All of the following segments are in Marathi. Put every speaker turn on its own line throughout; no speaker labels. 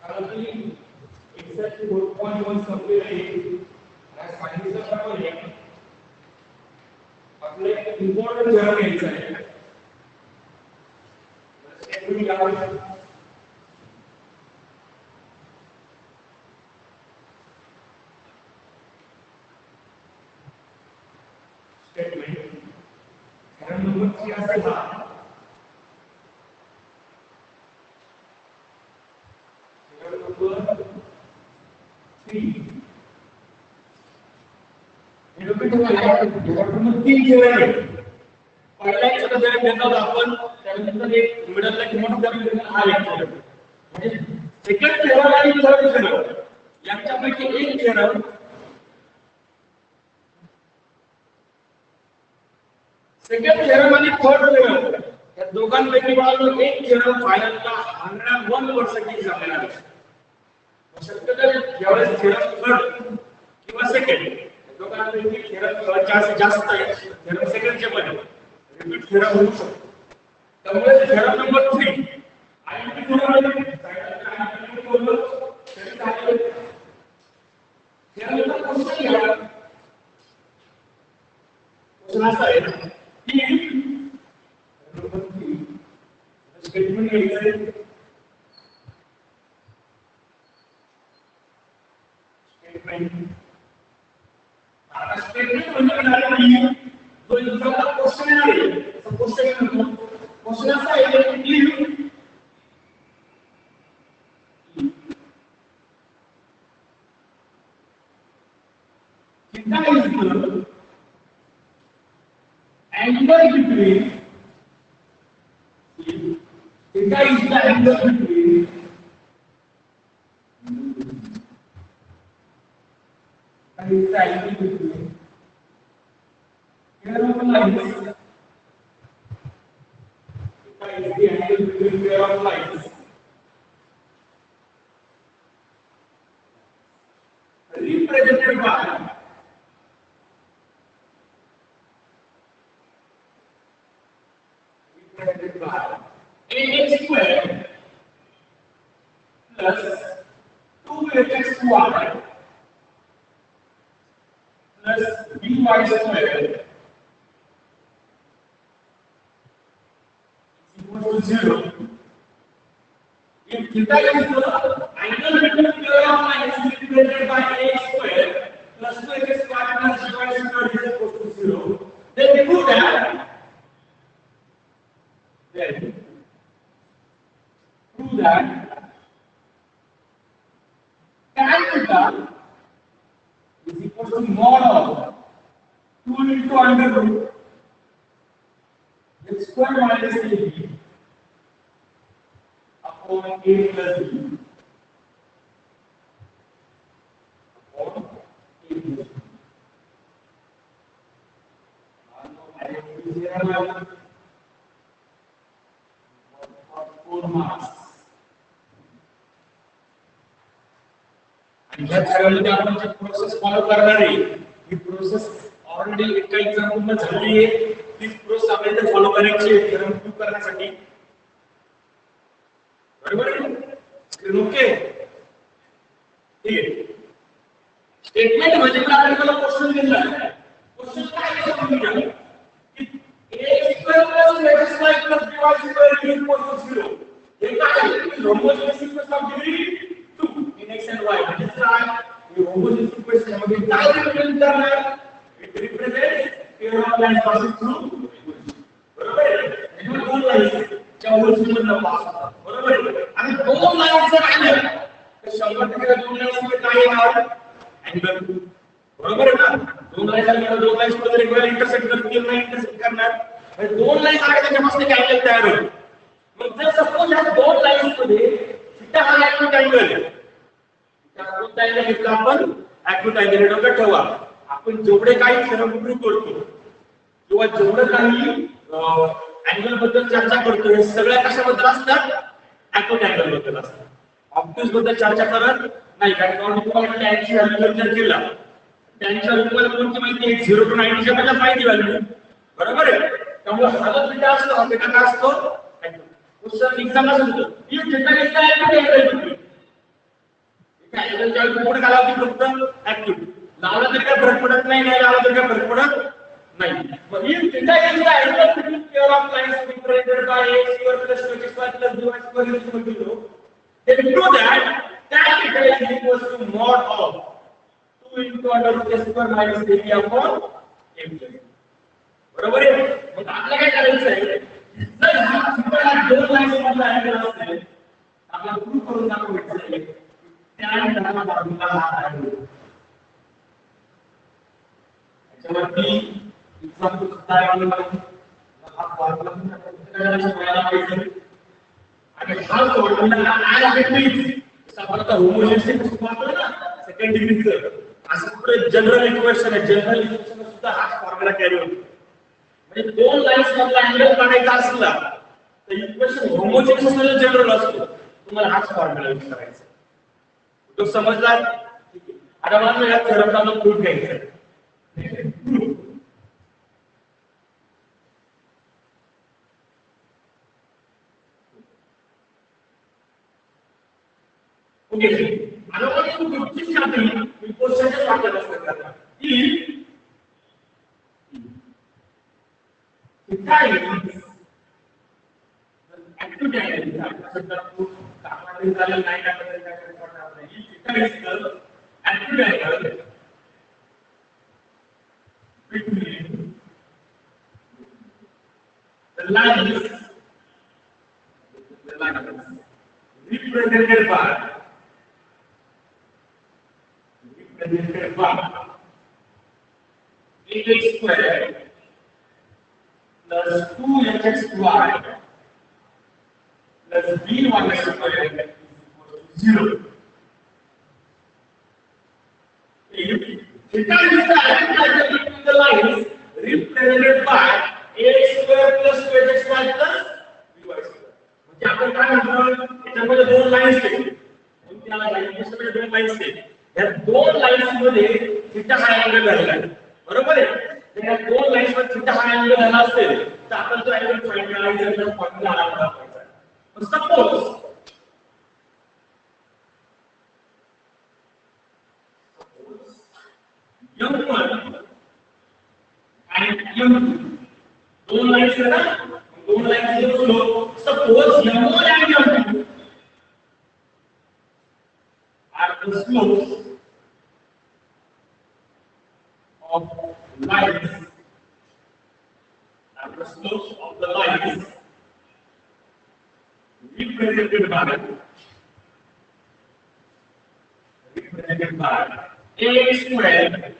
कारण की एक्झॅक्टली 4.1 संपलेलं आहे आणि सांगितल्याप्रमाणे आपले इम्पॉर्टंट थेरम घ्यायचा आहे. स्टेटमेंट यावं स्टेटमेंट थेरम नंबर 3 असेल हा थेरम नंबर 3 तीन थेरम आहे. पहिला एक छोटा थेरम घेतात आपण त्यानंतर एक मिडलला किंवा थेरम हा एक थेरम म्हणजे सेकंड थेरम आणि थर्ड थेरम यांच्यापैकी एक थेरम सेकंड थेरम आणि थर्ड थेरम या दोघांपैकी बाजू एक थेरम फायनलला 101% एक्झाम आहे. शक्यतो ज्यावेळेस थेरम थर्ड किंवा सेकंड दोघांपैकी थेरम जास्त आहे थेरम सेकंडचे पण रिपीट थेरम होऊ शकतो. त्यामुळे थेरम नंबर 3 आणि थेरम स्टेटमेंट घ्यायचं स्टेटमेंट आता स्टेटमेंट म्हणजे काय आहे तो दुसरा क्वेश्चन आहे क्वेश्चन असा आहे की theta is the angle between theta is the angle between pair of lines. Theta is the angle between pair of lines represented by ax square plus 2bx square plus by square is equal to 0. If theta is the angle between pair of lines represented by ax square plus 2x square plus by square is equal to 0, then prove that tan theta is equal to mod of 2 into under root x square minus ab upon a plus b upon a plus b. आणि या थेरममध्ये आपण जी प्रोसेस फॉलो करणार आहे ही प्रोसेस ऑलरेडी एका एक्झाम्पल मध्ये झाली आहे. तीच प्रोसेस आपल्याला फॉलो करायची आहे थेरम प्रूव्ह करण्यासाठी. बरोबर आहे? Screen okay? ठीक आहे. स्टेटमेंट म्हणजे काय आपल्याला क्वेश्चन दिला आहे. क्वेश्चन काय आहे समजून घ्या. ax square plus x square plus by square is equal to 0. हे काय आहे? Homogeneous equation of degree 2 in x and y. म्हणजे काय? हे होमोजेनियस इक्वेशन मध्ये काय रिप्रेझेंट करणार? It represents pair of lines passing through. बरोबर आहे? हे दोन लाईन्स च्या ओरिजिनला पास होतात. बरोबर आहे? आणि दोन लाईन्स जर आल्या तर 100% दोन लाईन्स मध्ये काय येणार? अँगल. बरोबर आहे ना? दोन लाईन्स मध्ये रेग्युलर इंटरसेक्ट करतील नाही इंटरसेक्ट करणार. म्हणजे दोन लाईन्स आल्या त्याच्यापासून एक अँगल तयार होईल. मग जर सपोज या दोन लाईन्स मध्ये थीटा हा ॲक्यूट अँगल आहे. कोणता अँगल घेतला आपण? Acute angle. डोक्यात ठेवा. आपण जेवढे काही थेरम प्रूव्ह करतो किंवा जेवढे काही अँगल बद्दल चर्चा करतो हे सगळ्या कशाबद्दल असतात? ॲक्यूट अँगल बद्दल असतात. ऑब्ट्यूज बद्दल चर्चा करत नाही. कारण तुम्हाला टॅनची व्हॅल्यू जर केला टॅनची व्हॅल्यू तुम्हाला कोणती माहिती आहे? 0 to 90 च्या मध्ये माहिती व्हॅल्यू. बरोबर आहे? त्यामुळे हा जो बीटा असतो हा बीटा काय असतो? क्वेश्चन एग्जामला सांगतो ही थीटा इज द ऍक्टिव्ह काय अँगलच्या पुढे कालावधी फक्त ऍक्टिव्ह लावला तरी काय फरक पडत नाही नाही लावला तरी काय फरक पडत नाही मग ही theta is the angle between pair of lines represented by a square plus b square plus b square is equal to 0 then know that tan theta is equal to mod of 2 into under root a square minus ab upon a बरोबर आहे मग आपल्याला काय करायचं आहे जर हा थीटा दोन लाईन्स मधला अँगल असेल आपल्याला प्रूव्ह करून दाखवायचं आहे tan धनात्मक बाजूला हा अँगल त्याच्यावरती एक्झाम्पल सुद्धा आहे हा फॉर्म्युला करायला पाहिजे आणि हा फॉर्म्युला आय आहे प्लीज आपण आता होमोजिनिटी वापरतो ना सेकंड डिग्रीचं असं पुढे जनरल इक्वेशन आहे जनरल इक्वेशन सुद्धा हा फॉर्म्युला कॅरी होतो म्हणजे दोन लाईन्स मधला अँगल काढायचा असला तर इक्वेशन होमोजिनिटी जनरल असतो तुम्हाला हाच फॉर्म्युला यूज करायचा तो समजला ठीक आहे आता मला या थेरमला प्रूफ घ्यायचा आहे ओके आता आपण गोष्टी साठी इम्पोर्टन्स वाटत असतात की काय ऍक्टिव्ह आहे सध्या कामामध्ये झालं नाही का काय करणार नाही काय ऍक्टिव्ह आहे between the lines represented by ax square plus 2hxy plus by square is equal to 0. Theta is the angle between the lines represented by ax square plus 2hxy plus by square. म्हणजे आपण काय म्हणतो याच्यामध्ये दोन लाईन्स आहेत. त्याला लाईन्समध्ये दोन लाईन्स आहेत. या दोन लाईन्स मध्ये थीटा हा अँगल झालेला आहे. बरोबर आहे? तर या दोन लाईन्स मध्ये थीटा हा अँगल झाला असेल तर आपण तो अँगल फाइंड करायचा फॉर्म्युला वापरायचा. सपोज M1 and M2 दोन लाइन्स है ना दोन lines K slope suppose M1 and M2 are the slopes of lines are the slopes of the lines represented by ax square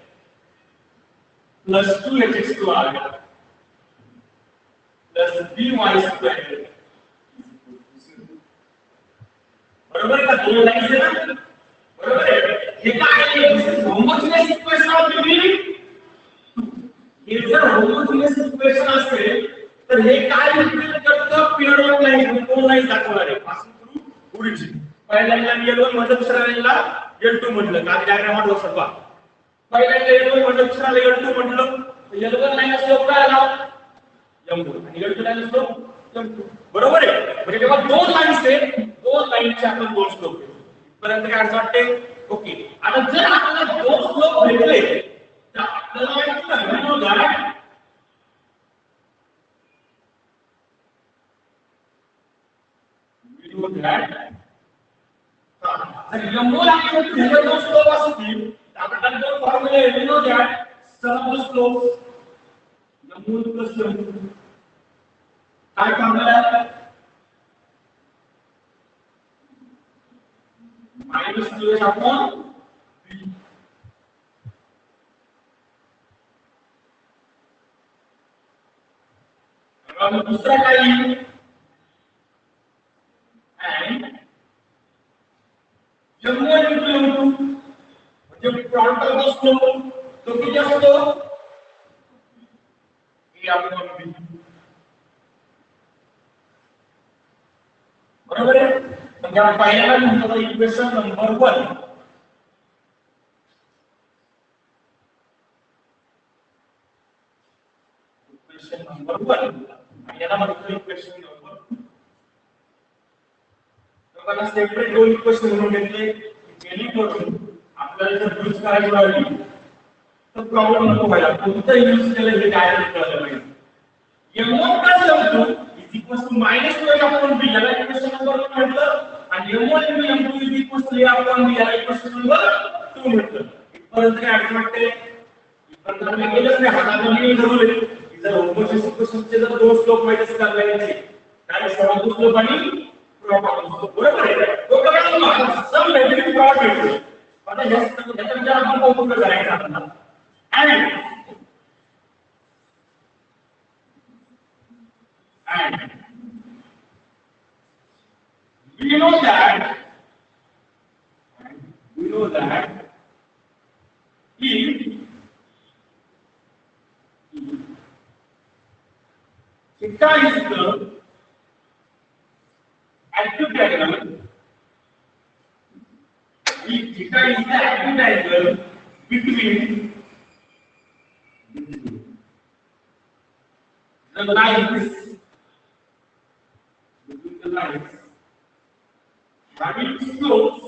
plus 2hx square plus by square बरोबर का दोन लाइन्स है ना बरोबर है हे काय आहे this is homogeneous equation of between हे जर होमोजिनियस इक्वेशन असेल तर हे काय रिप्रेझेंट करतं पेअर ऑफ लाईन्स दोन लाईन्स दाखवणार आहे पासिंग थ्रू ओरिजिन पहिल्या लाईनला L1 म्हणलं दुसऱ्या लाईनला L2 म्हटलं का डायग्रामात बघा सर्व पहिल्या L1 म्हणलं दुसऱ्या L2 म्हटलं L1 लाईन स्लोप काय आला M1 आणि L2 लाईन स्लोप M2 बरोबर आहे म्हणजे जेव्हा दोन लाईन्स आहेत दोन लाईनचे आपण दोन स्लोप घेतो पर्यंत काय अर्थ वाटते ओके आता जर आपल्याला दोन स्लोप भेटले तर आपल्याला माहिती आहे ना उदाहरण व्हिडिओ घ्या जर M1 आणि M2 हे दोन स्लोप असतील तर आपण दोन फॉर्म्युले व्हिडिओ घ्या सम of slope M1 plus M2 काय formula minus 2h upon b. अब दूसरा क्या है and M1 into M2 जब फ्रंटल का स्लोप तो किती असतो a upon b बरोबर आहे म्हणजे आपण पहिल्याला म्हणतो इक्वेशन नंबर 1 इक्वेशन नंबर 1 आणि याला म्हणतो इक्वेशन नंबर 2 आपण सेपरेट दोन इक्वेशन म्हणून घेतले जेणेकरून आपल्याला जर यूज करायची राहिली तर प्रॉब्लेम नको व्हायला कोणतं यूज केलं हे डायरेक्ट कळलं पाहिजे m1 plus m2 is equal to -12 upon b याला इक्वेशन नंबर 1 म्हटलं आणि m1 into m2 is equal to a upon b याला इक्वेशन नंबर 2 म्हटलं इथपर्यंत काय आठवण वाटते इथपर्यंत आपण केलंच नाही हाताने ठरवले की जर होमोजिनियस इक्वेशनचे जर दोन स्लोप माहित असतात आपल्याला काय सर्वात स्लोप आणि बरोबर आहे तो काय सम नेगेटिव्ह प्रॉड भेटतो आता याचा विचार आपण कौतुक करायचा आपल्याला and we know that if theta is the active diagonal if theta is the active diagonal between the lines having slopes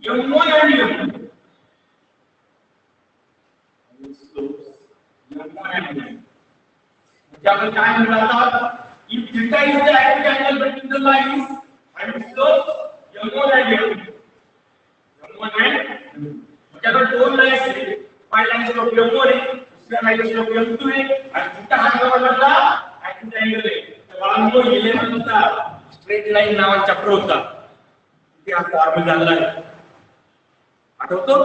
m1 and m2 slopes m1 and m2 आपण काय म्हणतात if theta is the active angle between the lines having slopes m1 and m2 म्हणजे दोन लाईन्स आहेत पाय लाईन्स स्लोप m1 आहे दुसऱ्या लाईन्स स्लोप m2 आहे आणि थीटा हा प्रकारचा ऍक्टिव्ह अँगल आहे तर बाळांनो 11 चा स्ट्रेट लाईन नावाचा चॅप्टर होता ते आज फॉर्म्युला झाला आहे आठवतो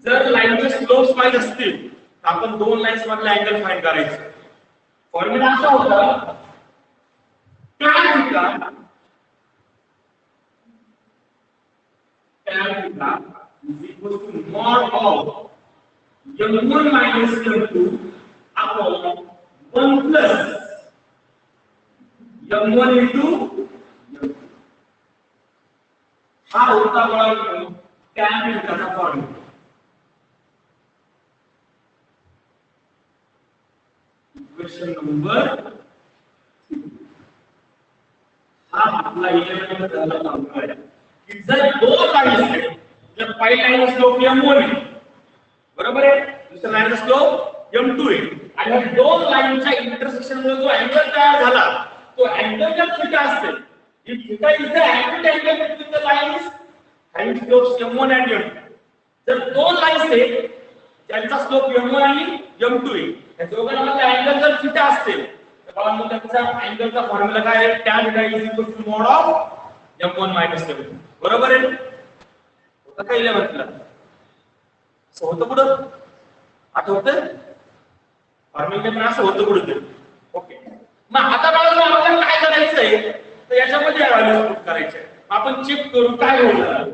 जर लाईनचे स्लोप्स माहित असतील तर आपण दोन लाईन्स मधले अँगल फाइंड करायचे फॉर्म्युला असा होता tan theta is equal to mod of m1 minus m2 upon 1 plus m1 into m2 हा होता बघा tan थीटाचा फॉर्म्युला इक्वेशन नंबर हा आपला 11 झाला फॉर्म्युला आहे की जर दोन लाईन्स आहेत जर पहिली लाईन स्लोप m1 आहे बरोबर आहे दुसरी लाईन स्लोप m2 आहे आणि दोन लाईनच्या इंटरसेक्शन मुळे जो अँगल तयार झाला तो अँगल जर थीटा असेल if theta is the acute angle between the lines having slopes m1 and m2 जर दोन लाईन्स आहेत त्यांचा स्लोप m1 आणि m2 आहे त्या दोघांमध्ये अँगल जर थीटा असेल तर बघा मग त्याचा अँगलचा फॉर्म्युला काय आहे tan theta is equal to mod of m1 minus m2 बरोबर आहे होतं काय लिहिलं म्हटलं असं होतं पुढं आठवतं फॉर्म्युला असं होतं पुढे ओके मग आता बघा आपल्याला काय करायचं आहे तर याच्यामध्ये व्हॅल्यूज पुट करायचे आपण चेक करू काय होणार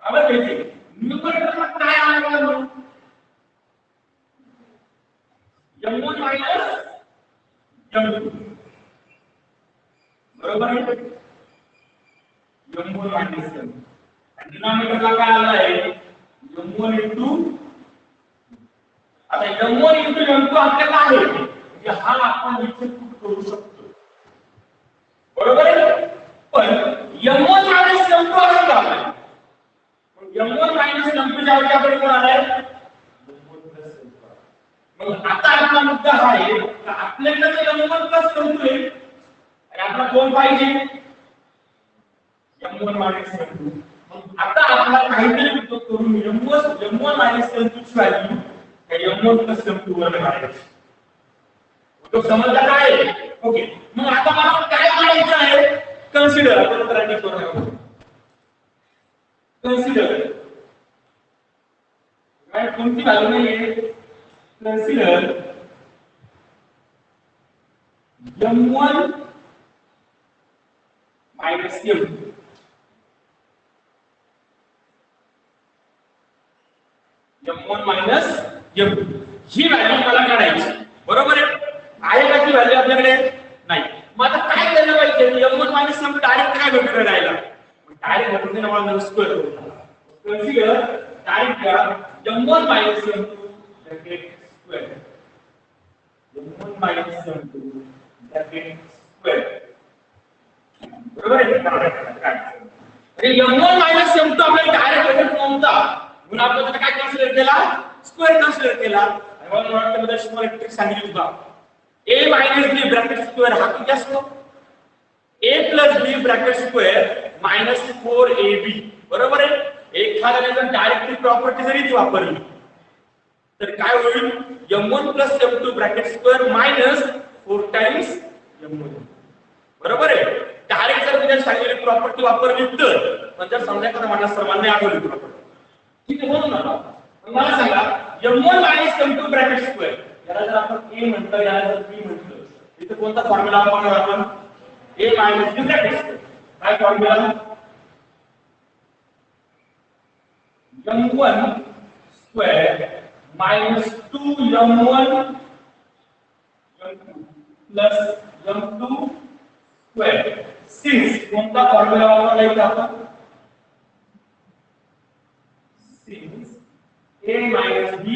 आपण माहिती न्यूमरेटरला काय आलं म्हणून m1 minus m2 बरोबर आहे m1 minus m2 आणि डिनॉमिनेटरला काय आलं आहे m1 into आता m1 into m2 आपल्याला आहे म्हणजे हा आपण इथे पुट करू शकतो बरोबर आहे पण m1 minus m2 असं झालं m1 minus m2 च्या ऐवजी आपण कोण आलाय मग आता आपला मुद्दा हा आहे की आपल्याकडे m1 प्लस m2 आहे आणि आपला कोण पाहिजे m1 minus m2 मग आता आपल्याला काहीतरी करून m1 minus m2 ची व्हॅल्यू m1 plus m2 वर काढायची तो समजला काय ओके मग आता मला काय करायचं आहे कन्सिडर आपण प्रॅक्टिस करूया कन्सिडर काय कोणती व्हॅल्यू नाहीये consider m1 minus m2 m1 minus m2 ही व्हॅल्यू मला काढायची बरोबर आहे का ती व्हॅल्यू आपल्याकडे नाही मग आता काय केलं पाहिजे m1 minus m2 डायरेक्ट काय भेटणार राहिला डायरेक्ट भेटून मला स्क्वेअर करू consider direct m1 minus m2 square m1 minus m2 bracket square. बरोबर आहे म्हणजे m1 minus m2 आपल्याला डायरेक्ट रिझल्ट नव्हता म्हणून आपण त्याला काय कन्सिडर केला स्क्वेअर कन्सिडर केला आणि म्हणून नॉट मध्ये तुम्हाला ट्रिक सांगितली होता a minus b bracket square हा किती असतो a plus b bracket square minus 4ab बरोबर आहे एखाद्याने जर डायरेक्टली प्रॉपर्टी जरी वापरली तर काय होईल m1 plus m2 bracket square minus 4 times m1 बरोबर आहे डायरेक्ट जर तुम्ही सांगितलेली प्रॉपर्टी वापरली तर पण जर समजा एखादा मला सर्वांना आठवली प्रॉपर्टी ठीक आहे म्हणून ना मला सांगा m1 minus m2 bracket square याला जर आपण a म्हटलं याला जर b म्हटलं इथे कोणता फॉर्म्युला वापरणार आपण a minus b bracket square काय formula m1 square minus 2m1 m2 plus m2 square since कोणता फॉर्म्युला वापरला इथे आपण since a minus b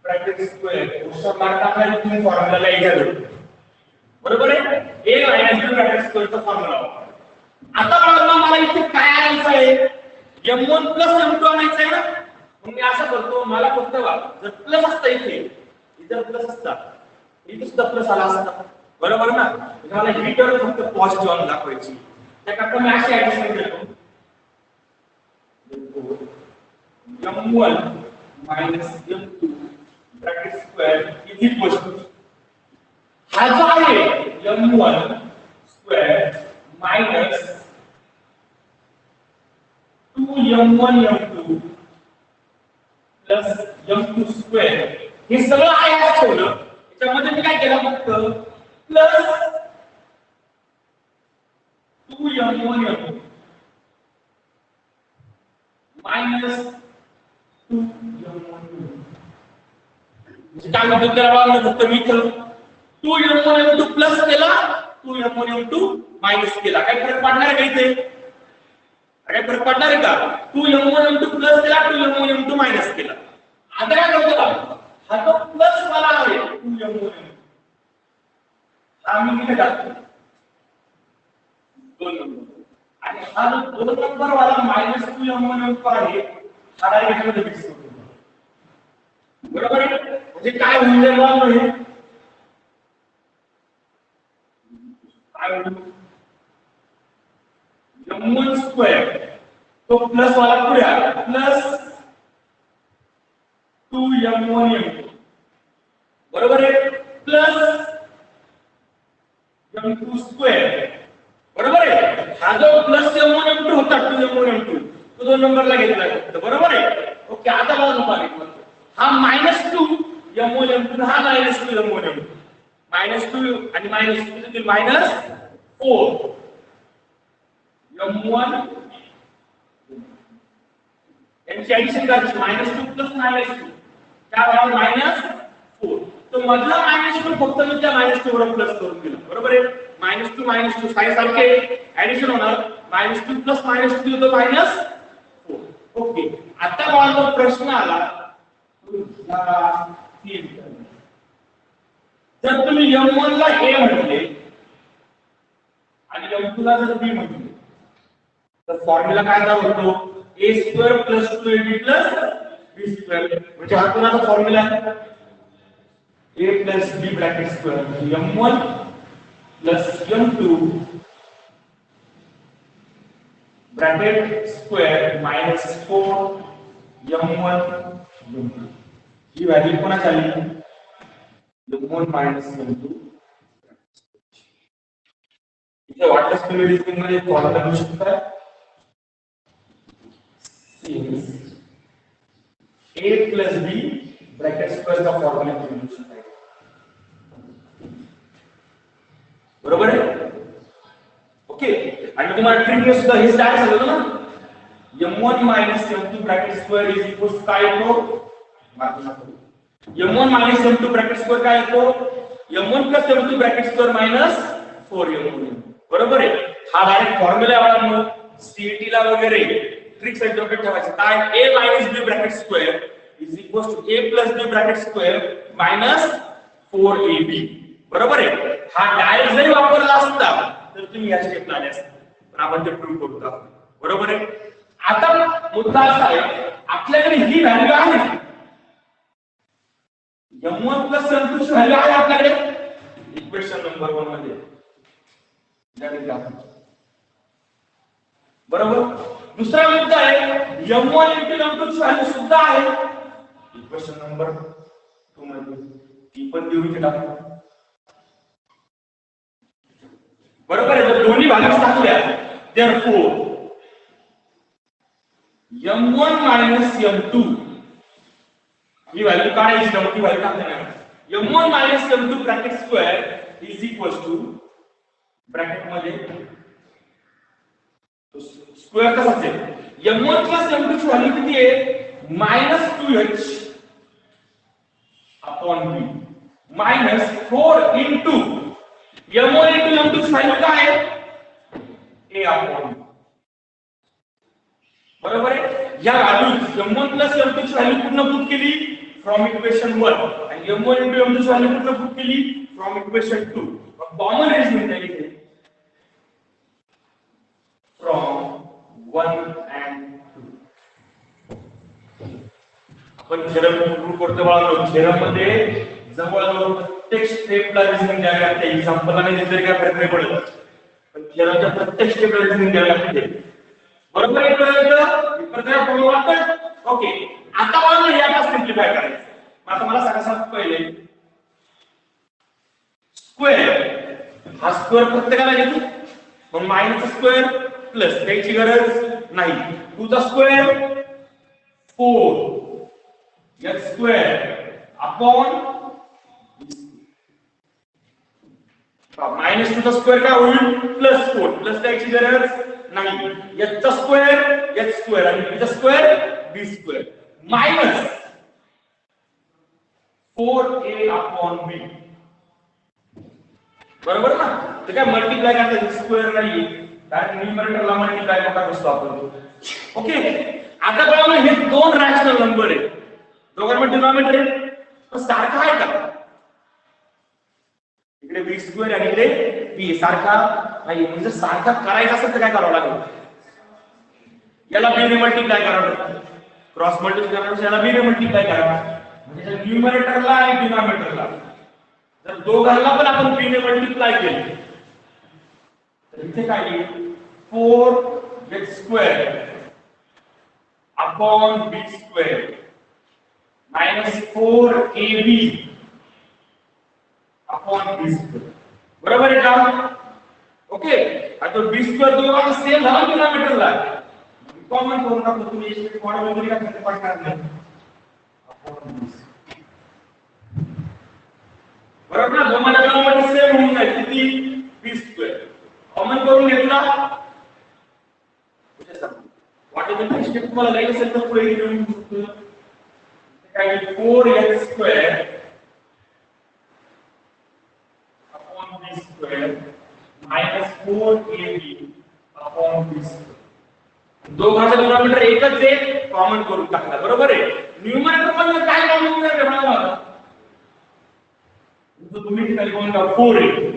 bracket square question mark टाकला तुम्ही फॉर्म्युला लिहायचा बरोबर आहे a minus b bracket square चा फॉर्म्युला वापरा आता मला इथे काय आणायचं आहे m1 plus m2 आणायचं आहे ना मग मी असं करतो मला फक्त जर प्लस असता इथे प्लस असता इथे सुद्धा प्लस आला असता बरोबर ना मला ही टर्म फक्त पॉझिटिव्ह आणून दाखवायची त्याकरता मी अशी ऍडजस्टमेंट करतो m1 minus m2 bracket square is equal to हा जो आहे m1 square minus 2m1 m2 plus m2 square हे सगळं आहे असं ठेवलं त्याच्यामध्ये मी काय केलं फक्त plus 2m1 m2 minus 2m1 म्हणजे काय होतं त्याला वागणं फक्त मी केलं 2m1 m2 प्लस केला 2m1 m2 मायनस केला काय फरक पडणार आहे का इथे काय फरक पडणार आहे का 2m1 m2 प्लस केला 2m1 m2 मायनस केला आता काय करतो हा तो प्लस वाला आहे 2m1 m2 आम्ही इथे टाकतो 2 नंबर आणि हा जो 2 नंबर वाला मायनस 2m1 m2 आहे हा डायरेक्ट मध्ये फिक्स करतो बरोबर आहे म्हणजे काय होईल आहे काय होईल m1 स्क्वेअर तो प्लस वाला पुढे आला प्लस 2m1 m2 बरोबर आहे प्लस m2 स्क्वेअर बरोबर आहे हा जो प्लस m1 m2 होता 2m1 m2 तो दोन नंबरला घेतला फक्त बरोबर आहे ओके आता बघा तुम्हाला हा -2m1 m2 हा -2m1 m2 -2 आणि -2 किती -4 m1 यांची ऍडिशन करायची -2 प्लस -2 काय होणार -4 तो मधला -2 फक्त मी त्या -2 वर प्लस करून दिला बरोबर आहे -2 साइन सारखे ऍडिशन होणार -2 प्लस -2 होतो -4 ओके आता मला प्रश्न आला जर तुम्ही m1 ला a म्हटले आणि m2 ला जर b म्हटले तर फॉर्म्युला काय होतो a square plus 2ab plus b square म्हणजे हा कोणाचा फॉर्म्युला आहे a plus b bracket square m1 plus m2 bracket square minus 4 m1 he value कोणाची आली m1 मायनस m2 इथे वाटल्यास तुम्ही डिस्प्ले मध्ये फॉर्म्युला लिहू शकता a plus b bracket square चा फॉर्म्युला लिहू शकता बरोबर आहे ओके आणि तुम्हाला ट्रिक ने सुद्धा हे काय सांगितलं ना m1 m2 bracket square is equal to काय येतो m1 m2 ब्रॅकेट स्क्वेअर काय येतो m1 m2 bracket square -4m1 बरोबर आहे हा डायरेक्ट फॉर्म्युला आहे म्हणून सीईटी ला वगैरे ट्रिक्स आहेत डोक्यात ठेवायचे काय a b bracket square is equal to a b bracket square 4ab बरोबर आहे. हा डायरेक्ट जरी वापरला असता तर तुम्ही या स्टेपला आले असते, पण आपण ते प्रूव्ह करू का बरोबर आहे. आता मुद्दा असा आहे आपल्याकडे ही व्हॅल्यू आहे m1 प्लस m2 ची व्हॅल्यू आहे आपल्याकडे इक्वेशन नंबर 1 मध्ये बरोबर. दुसरा मुद्दा आहे m1 into m2 ची व्हॅल्यू सुद्धा आहे इक्वेशन नंबर 2 मध्ये, ती पण देऊ इथे टाकू बरोबर आहे. जर दोन्ही व्हॅल्यूज टाकल्या therefore m1 minus m2 ही व्हॅल्यू काढायची ना, ती व्हॅल्यू टाकल्या m1 minus m2 bracket square is equals to bracket मध्ये स्क्वेअर कसा असेल m1 प्लस m2 ची व्हॅल्यू किती आहे -2h upon b minus 4 into m1 into m2 ची व्हॅल्यू काय आहे a अपॉन b बरोबर आहे. या व्हॅल्यूज m1 प्लस m2 ची व्हॅल्यू पूर्ण पुट केली फ्रॉम इक्वेशन 1 आणि m1 इंटू m2 ची व्हॅल्यू पूर्ण पुट केली फ्रॉम इक्वेशन 2. कॉमन रेशो आहे फ्रॉम 1 and 2. आपण थेरम प्रूव्ह करतो बाळांनो. थेरम मध्ये जवळजवळ प्रत्येक स्टेपला रिझनिंग द्यावी लागते. एक्झाम्पलला नाही दिले तरी काय फरक नाही पडत, पण थेरमच्या प्रत्येक स्टेपला रिझनिंग द्यावी लागते बरोबर आहे. प्रत्येक फॉर्म वाटतं ओके. आता बाळांनो हे आता सिम्प्लिफाय करायचं. आता मला सांगा पहिले स्क्वेअर हा स्क्वेअर प्रत्येकाला घेतो मग मायनस स्क्वेअर प्लस त्याची गरज नाही. 2 चा square 4 x square upon minus 2 चा स्क्वेअर काय होईल प्लस 4 प्लस त्याची गरज नाही. x चा स्क्वेअर x स्क्वेअर आणि b चा square b square minus 4a upon b बरोबर ना. तर काय मल्टिप्लाय करता स्क्वेअर नाही डायरेक्ट न्यूमरेटरला मल्टिप्लाय करता बसतो आपण ओके. आता बघा हे दोन रॅशनल नंबर आहेत दोघांमध्ये डिनॉमिनेटर आहे पण सारखा आहे का इकडे b स्क्वेअर आणि इकडे b सारखा नाही. म्हणजे सारखा करायचा असेल तर काय करावं लागेल याला b ने मल्टिप्लाय करावं क्रॉस मल्टिप्लाय करावं याला b ने मल्टिप्लाय करावं म्हणजे न्यूमरेटरला आणि डिनॉमिनेटरला जर दोघांना पण आपण b ने मल्टिप्लाय केले तर इथे काय येईल 4x square upon b square minus 4ab upon b square बरोबर आहे का ओके. आता b स्क्वेअर दोघांना सेम झाला डिनॉमिनेटरला कॉमन करून टाकतो तुम्ही याचे मॉडेल वगैरे काय करते पाठ करणार अपॉन b बरोबर ना. दोघांना डिनॉमिनेटर सेम होऊन जाईल किती b स्क्वेअर कॉमन करून घेतला वाटेमध्ये स्टेप तुम्हाला लाईन असेल तर पुढे घेऊन शकतो काय 4x square upon b square minus 4ab upon b square दोघांचा डिनॉमिनेटर एकच आहे कॉमन करून टाकला बरोबर आहे. न्यूमरेटर पण काय कॉमन करायचं मला तुम्ही ठिकाणी कोण का 4 आहे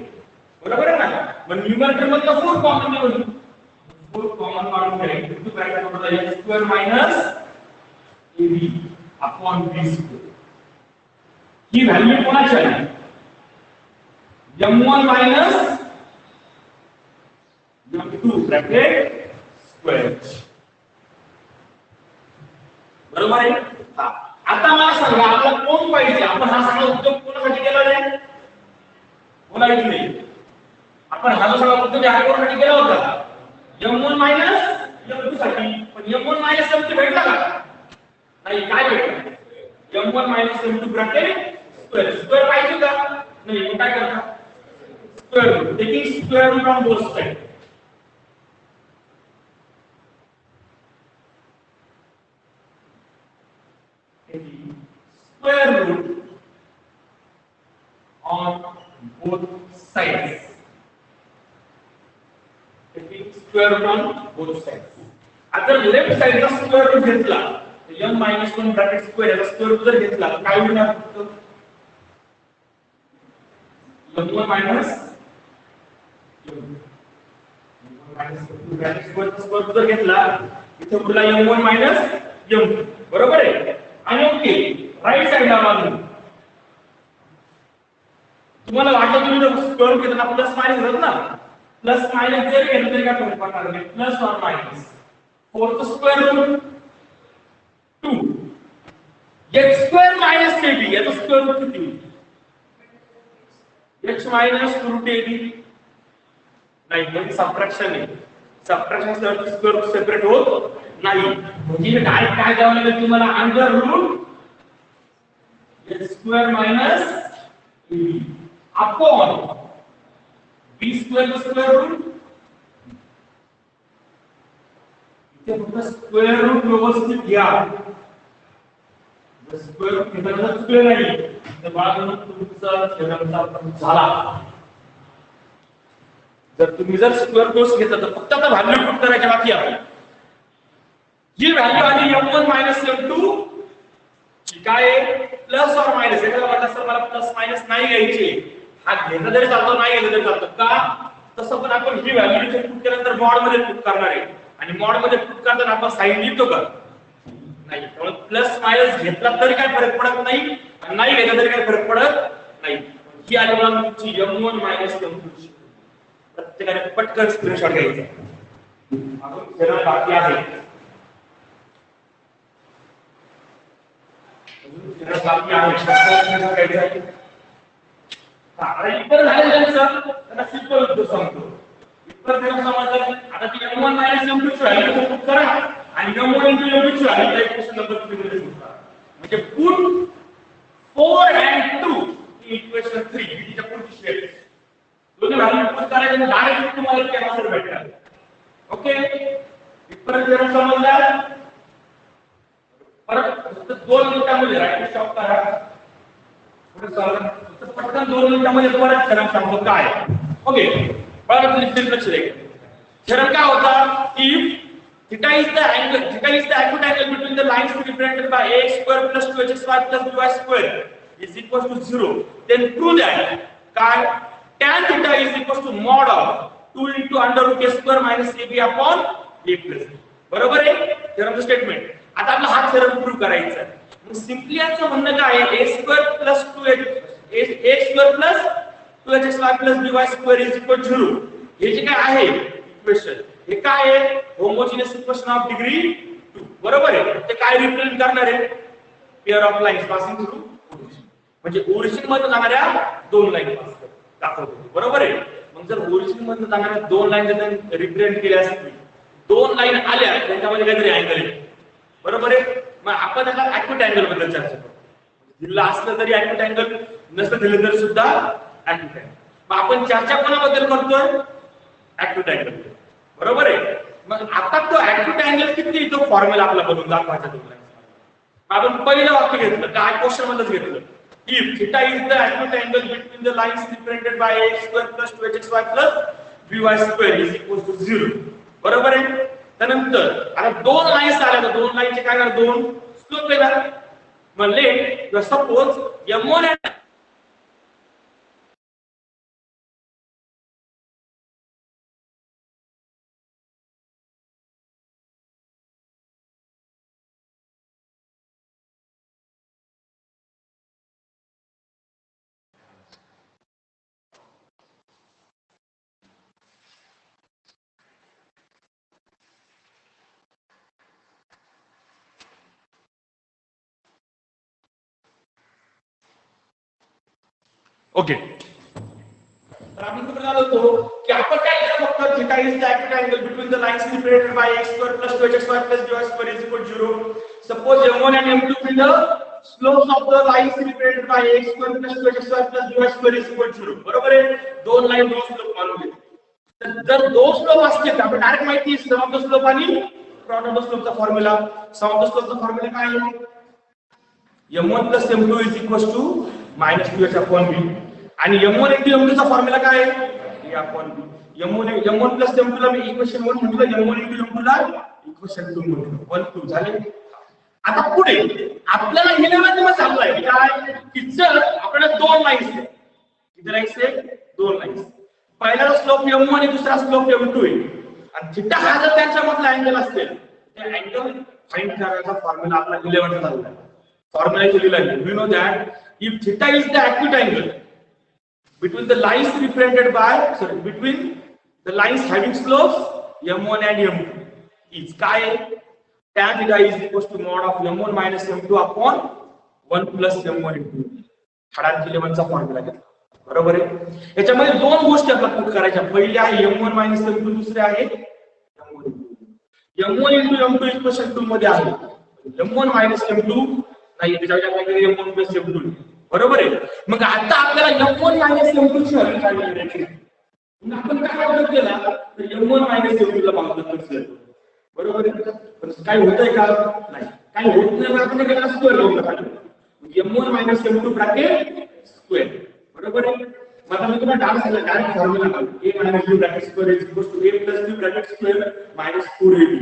बरोबर आहे ना. पण न्यूमरेटर मधला 4 कॉमन करून 4 कॉमन काढून घ्यायचं टू ब्रॅकेट मध्ये x square minus ab upon b square ही व्हॅल्यू कोणाची आहे m1 minus m2 bracket square बरोबर आहे. आता मला सांगा आपल्याला कोण पाहिजे आपण हा सगळा उद्योग कोणासाठी केला नाही कोणासाठी नाही. आपण हा सगळा उद्योग या कोणासाठी केला होता m1 मायनस m2 साठी. पण m1 मायनस m2 भेटला का नाही काय भेटलं m1 minus m2 bracket square square पाहिजे का नाही. मग काय करता square root taking square root on both side square root on both sides. Taking square root on both sides. आता लेफ्ट साइडला स्क्वेअर रूट घेतला तर m - 1 ब्रॅकेट स्क्वेअर याचा स्क्वेअर रूट जर घेतला तर काय होणार m1 मायनस स्क्वेअर जर घेतला इथे उरला m1 मायनस m2 बरोबर आहे. आणि ओके राईट साइडला मागून तुम्हाला वाटतं तुम्ही स्क्वेअर घेताना प्लस मायनस होत ना, प्लस मायनस जर घेतलं तरी काय फरक पडणार नाही. प्लस और मायनस 4 चा square root 2 x square minus ab याचा स्क्वेअर रूट किती x मायनस रूट ab नाही म्हणजे सबट्रॅक्शन आहे. सबट्रॅक्शन स्क्वेअर रूट सेपरेट होत नाही. म्हणजे डायरेक्ट काय द्यावं लागेल तुम्हाला under root x square minus ab upon b square square root इथे फक्त स्क्वेअर रूट व्यवस्थित घ्या. स्क्वेअर रूट घेताना स्क्वेअर नाही तर बाळांनो तुमचा थेरमचा झाला. जर तुम्ही जर स्क्वेअर कोर्स घेतला तर फक्त आता व्हॅल्यू पुट करायची बाकी आहे. ही व्हॅल्यू आली m1 मायनस m2 काय आहे प्लस और मायनस. एखादा म्हटलं सर मला प्लस मायनस नाही घ्यायचे, हा घेतला तरी चालतो नाही घेतला तरी चालतो का, तसं पण आपण ही व्हॅल्यू इथे पुट केल्यानंतर मॉड मध्ये पुट करणार आहे. आणि मॉड मध्ये पुट करताना आपण साइन लिहितो का नाही. त्यामुळे प्लस मायनस घेतला तरी काय फरक पडत नाही, नाही घेतला तरी काय फरक पडत नाही. ही आली मला तुमची m1 मायनस m2. प्रत्येकाने पटकन स्क्रीनशॉट घ्यायचा. अजून थेरम बाकी आहे. थेरम बाकी आहे. आता इतर झाले त्यांचं त्यांना सिंपल उत्तर सांगतो. इतर थेरम समजलं. आता ती m1 मायनस m2 ची व्हॅल्यू पुट करा आणि m1 into m2 ची व्हॅल्यू इक्वेशन नंबर 3 मध्ये पुट करा. म्हणजे पुट 4 and 2 इक्वेशन 3 ही तिच्या पुढची स्टेप. दोन्ही व्हॅल्यू पुट करायचे आणि डायरेक्ट तुम्हाला इतके आन्सर भेटणार. ओके इतर थेरम समजला. परत फक्त 2 मिनिटांमध्ये राईट स्टॉप करा. पुढे चालू पटकन 2 मिनिटांमध्ये परत थेरम सांगतो काय. ओके बघा तुम्ही लक्ष द्या. थेरम काय होता if theta is the acute angle between the lines represented by ax square plus 2hxy plus by square is equal to 0, then prove that काय tan theta is equal to mod of 2 into under root a square minus ab upon a plus. बरोबर आहे थेरमचं स्टेटमेंट. आता आपला हा थेरम प्रूव्ह करायचा आहे. मग सिंपली याचं म्हणणं काय आहे a square plus 2x plus 2hxy plus by square is equal to 0. हे जे काय आहे इक्वेशन हे काय आहे होमोजिनियस इक्वेशन ऑफ डिग्री 2. बरोबर आहे. ते काय रिप्रेझेंट करणार आहे pair of lines passing through origin. म्हणजे ओरिजिन मध्ये जाणाऱ्या दोन लाईन पास दाखवतो. बरोबर आहे. मग जर ओरिजिन मध्ये जाणाऱ्या दोन लाईन जर रिप्रेझेंट केल्या असतील, दोन लाईन आल्या त्यांच्यामध्ये काहीतरी अँगल आहे. बरोबर आहे. मग आपण आता ॲक्यूट अँगल बद्दल चर्चा करू. दिलं असलं तरी ॲक्यूट अँगल, नसलं दिलं तरी सुद्धा ॲक्यूट अँगल. मग आपण चर्चा कोणाबद्दल करतोय ॲक्यूट अँगल. बरोबर आहे. मग आता तो ॲक्यूट अँगल किती तो फॉर्म्युला आपला बनवून दाखवायचा दोन लाईन्स. आपण पहिलं वाक्य घेतलं काय क्वेश्चन मध्येच घेतलं if theta is the acute angle between the lines represented by ax square plus 2hxy plus by square is equal to 0. बरोबर आहे. त्यानंतर आता दोन लाईन्स आल्या तर दोन लाईनचे काय करणार दोन स्लोप येणार. म्हणले सपोज m1 and ओके तर आपण कुठे आलो होतो की आपण काय केलं फक्त theta is the acute angle between the lines represented bye x square plus 2hxy plus by square is equal to 0. Suppose m1 and m2 be the slopes of the lines represented by x square plus 2hxy plus by square is equal to 0. बरोबर आहे. दोन लाईन दोन स्लोप मानून घेतले. तर जर दोन स्लोप असतील तर आपण डायरेक्ट माहिती आहे सम ऑफ द स्लोप आणि प्रोडक्ट ऑफ द स्लोपचा फॉर्म्युला. सम ऑफ द स्लोपचा फॉर्म्युला काय आहे m1 plus m2 is equal to -2h upon b. आणि m1 into m2 चा फॉर्म्युला काय आहे a upon b. m1 plus m2 ला मी इक्वेशन 1 म्हटलं, m1 into m2 ला इक्वेशन 2 म्हटलं. 1 2 झाले. आता पुढे आपल्याला हे लेवल चालू आहे काय की जर आपल्याला दोन लाईन्स आहेत किती लाईन्स आहे 2 लाईन्स. पहिला स्लोप m1 आहे दुसरा स्लोप m2 आहे आणि थिटा हा जर त्यांच्या मधला अँगल असेल तर अँगल फाइंड करायचा फॉर्म्युला आपला 11 चा झाला. फॉर्म्युला इथे लिहिला आहे. We know that if theta is the acute angle between the lines represented by between the lines having slopes m1 and m2 is काय tan theta is equals to mod of m1 minus m2 upon 1 plus m1 into third 11 चा फॉर्म्युला घेतला. बरोबर आहे. याच्यामध्ये दोन गोष्टी आपल्याला पुट करायच्या. पहिली आहे m1 minus m2, दुसरी आहे m1 into m2 इक्वेशन 2 मध्ये आहे. m1 minus m2 नाही त्याच्या जागी m1 plus m2. बरोबर आहे. मग आता आपल्याला m1 minus m2 ची व्हॅल्यू काढायची आहे. मग आपण काय वापरत केला तर m1 minus m2 ला बाजूला केलं. बरोबर आहे. पण काय होतंय का नाही काय होत नाही. आपण केला स्क्वेअर लावून टाकलं. m1 minus m2 bracket square. बरोबर आहे. मग आता मी तुम्हाला डायरेक्ट फॉर्म्युला लावतो. a minus b bracket square is equal to a plus b bracket square minus 4ab.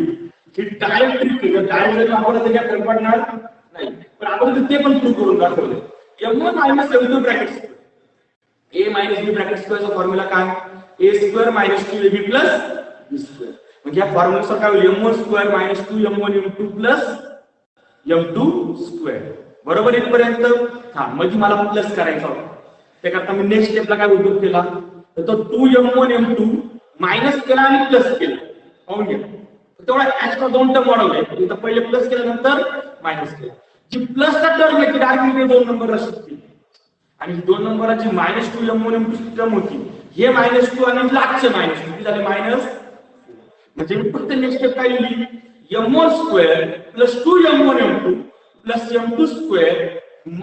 ही डायरेक्ट ट्रिक आहे. डायरेक्ट आपण त्याच्या कल्पना नाही पण आपण ते पण प्रूव्ह करून दाखवलं. m1 minus m2 bracket square a minus b bracket square चा फॉर्म्युला काय a square minus 2ab plus b square. म्हणजे या फॉर्म्युलानुसार काय होईल m1 square minus 2m1 m2 plus m2 square. बरोबर इथपर्यंत. हा म्हणजे मला प्लस करायचा होता. त्याकरता मी नेक्स्ट स्टेपला काय उपयोग केला तर तो 2m1 m2 मायनस केला आणि प्लस केला. पाहून घ्या तेवढा एक्स्ट्रा दोन टर्म वाढवले. इथं पहिले प्लस केल्यानंतर मायनस केला. जी प्लस चा टर्म आहे ती डायरेक्टली दोन नंबर असते आणि दोन नंबराची -2m1 m2 टर्म होती. हे -2 आणि लास्टचे -2 किती झाले मायनस. म्हणजे मी फक्त नेक्स्ट स्टेप काय लिहिली m1 square plus 2m1 m2 plus m2 square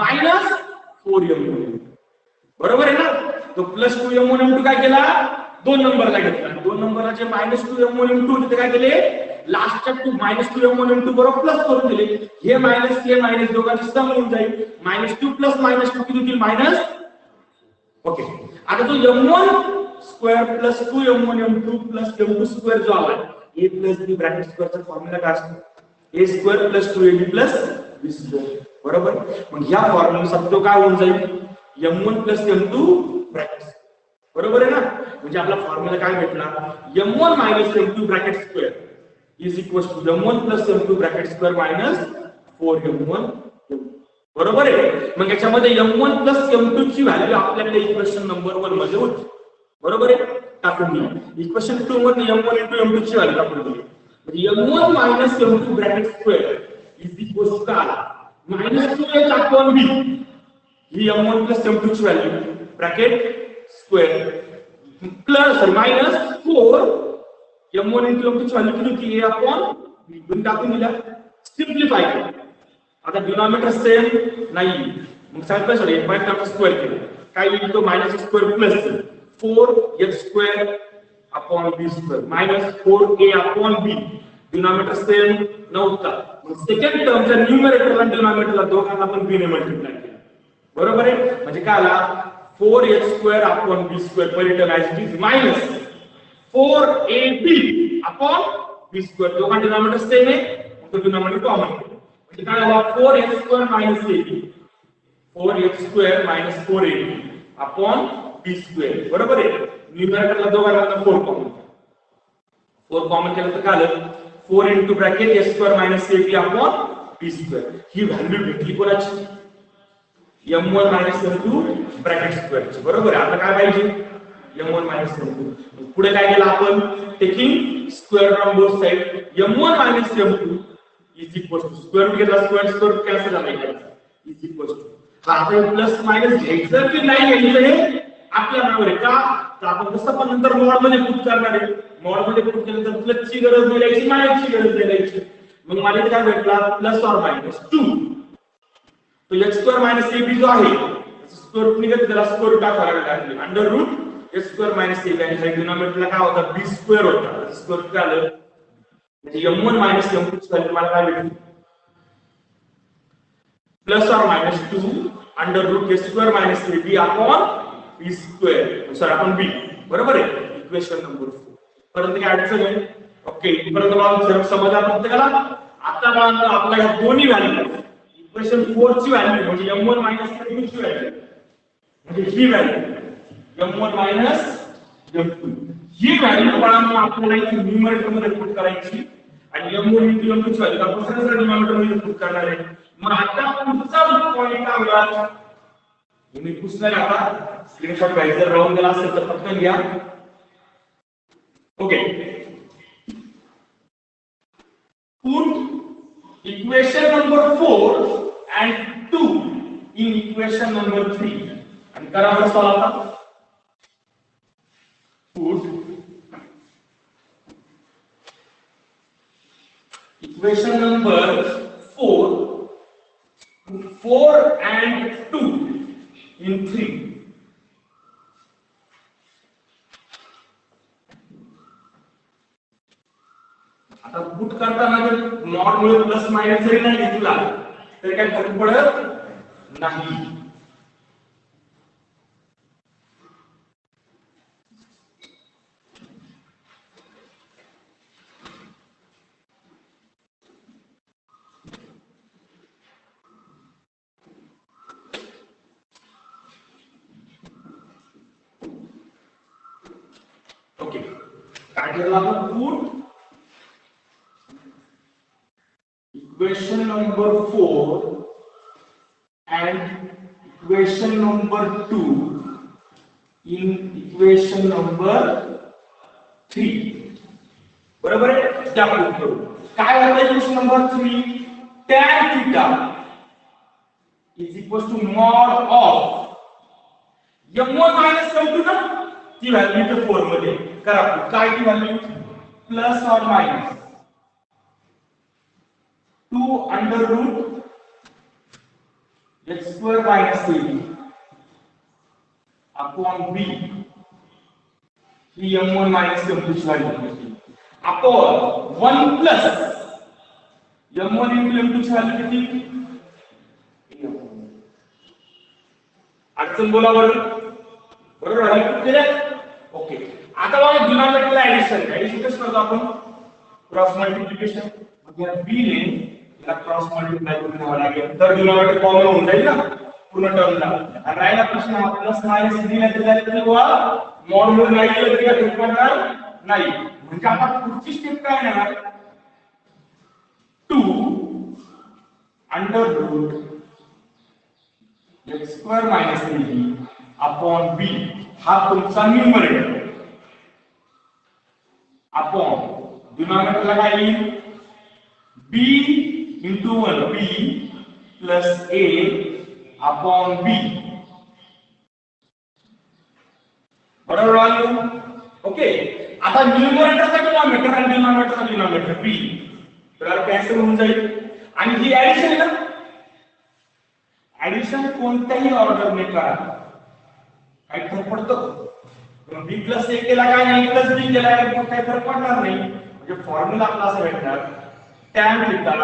minus 4m1. बरोबर आहे ना. तो प्लस 2m1 m2 काय केला दोन नंबरला घेतला. दोन नंबरचे -2m1 m2 तिथे काय केले लास्टच्या -2m1 m2 बरोबर प्लस करून दिले. हे मायनस हे मायनस दोघांची सम होऊन जाईल. -2 प्लस -2 किती होतील मायनस. ओके. आता तो m1 square plus 2m1 m2 plus m2 square जो आला a प्लस b ब्रॅकेट स्क्वेअरचा फॉर्म्युला काय असतो a square plus 2ab plus b square. बरोबर. मग ह्या फॉर्म्युलानुसार तो काय होऊन जाईल m1 प्लस m2 ब्रॅकेट. बरोबर आहे ना. म्हणजे आपला फॉर्म्युला काय भेटला m1 minus m2 bracket square is equals to m1 plus m2 bracket square minus 4m1. बरोबर आहे. मग याच्यामध्ये m1 plus m2 ची व्हॅल्यू आपल्याकडे इक्वेशन नंबर 1 मध्ये होती. बरोबर आहे. टाकून दिली. इक्वेशन 2 मध्ये m1 into m2 ची व्हॅल्यू टाकून दिली. म्हणजे m1 minus m2 bracket square is equals to काय -2h upon b. ही m1 plus m2 ची value bracket square plus minus 4 m1 into m2 ची व्हॅल्यू किती होती a upon b. दोन टाकून दिला. सिम्प्लिफाय केलं. आता डिनॉमिनेटर सेम नाही मग साइड बाय साइड बाय टाकून स्क्वेअर केलं. काय लिहिलं तो -x square plus 4h square upon b square minus 4a upon b. Denominator same नव्हता. मग सेकंड टर्मच्या न्यूमरेटरला डिनॉमिनेटरला दोघांना पण b ने मल्टिप्लाय केलं. बरोबर आहे. म्हणजे काय आला 4h square upon b square पहिली term as it is minus 4ab upon b square. दोघांचे डिनॉमिनेटर सेम आहे तो डिनॉमिनेटर कॉमन केलं. म्हणजे काय आला 4h square minus ab 4h square minus 4ab upon b square. बरोबर आहे. न्यूमरेटरला दोघांना 4 कॉमन केलं तर काय आलं 4 into bracket h square minus ab upon b square. ही व्हॅल्यू भेटली कोणाची m1 minus m2 ब्रॅकेट स्क्वेअरची. बरोबर आहे. आता काय पाहिजे m1 minus m2. पुढे काय केलं आपण taking square from both side m1 minus m2 is equal to square root घेतला स्क्वेअर कॅन्सल झाला इज इक्वल टू. आता प्लस मायनस घ्यायचं की नाही घ्यायचं हे आपल्या नावावर आहे का. तर आपण कसं पण नंतर मॉड मध्ये पुट करणार आहे. मॉड मध्ये पुट केल्यानंतर प्लसची गरज नाही द्यायची मायनसची गरज नाही द्यायची. मग मला इथे काय भेटला प्लस ऑर मायनस 2. तो h स्क्वेअर मायनस ab जो आहे स्क्वेअर रूट निघत त्याला स्क्वेअर रूट टाकायला लागले under root h square minus ab आणि ह्या डिनॉमिनेटरला काय होता b स्क्वेअर होता. स्क्वेअर रूट काय आलं म्हणजे m1 minus m2 ची व्हॅल्यू मला काय भेटली plus or minus 2 under root h square minus ab upon b square. Sorry आपण b. बरोबर आहे. इक्वेशन नंबर 4 परंतु काय अडचण आहे. ओके. परंतु मला समजला प्रत्येकाला. आता मला आपल्या या दोन्ही व्हॅल्यू इक्वेशन 4 ची व्हॅल्यू म्हणजे m1 minus m2 ची व्हॅल्यू म्हणजे ही व्हॅल्यू m1 मायनस m2 ही व्हॅल्यू बाळांनो आपल्याला इथे न्यूमरेटर मध्ये पुट करायची आणि m1 into m2 ची व्हॅल्यू आपण सरळ डिनॉमिनेटर मध्ये पुट करणार आहे. मग आता पुढचा पॉइंट आला तुम्ही पुसणार आता स्क्रीनशॉट घ्यायचा राहून गेला असेल तर पटकन घ्या. Okay put equation number 4 and 2 in equation number 3 आणि करा कसं आता put equation number 4 and 2 in 3. आता पुट करताना जर नॉट मुळे प्लस मायनस जरी नाही घेतला तरी काय फरक पडत नाही. ओके काय केलं आपण put equation number 4 and equation number 2 in equation number 3 बरोबर आहे. त्या पुट करू काय होतं equation number 3 tan theta is equals to mod of m1 minus m2 ना ती व्हॅल्यू इथे 4 मध्ये करा काय ती value plus or minus 2 under root x square minus ab upon b he m1 minus m2 ची value upon 1 plus m1 into m2 ची व्हॅल्यू किती अडचण बोला बरोबर आहे केले. ओके आता बघा डिनॉमिनेटरला ऍडिशन कसं करतो आपण क्रॉस मल्टिप्लिकेशन म्हणजे b ने याला क्रॉस मल्टिप्लाय करून घ्यावं लागेल तर डिनॉमिनेटर कॉमन होऊन जाईल ना पूर्ण टर्मला. आणि राहिला प्रश्न प्लस मायनस दिला तर किंवा मॉड्यूल नाही दिलं तरी काही पडणार नाही. म्हणजे आता पुढची स्टेप काय येणार 2 under root x square minus ab upon b हा तुमचा न्यूमरेटर अपॉन डिनॉमिनेटरला काय येईल b into 1 b plus a upon b बरोबर आहे. ओके आता न्यूमरेटरचा डिनॉमिनेटर आणि डिनॉमिनेटरचा डिनॉमिनेटर b तर कॅन्सल होऊन जाईल. आणि ही ऍडिशन आहे ना ऍडिशन कोणत्याही ऑर्डरने करा काही फरक पडतो. b प्लस a केला काय नाही प्लस b केला काही फरक पडणार नाही. म्हणजे फॉर्म्युला आपला असा भेटणार tan theta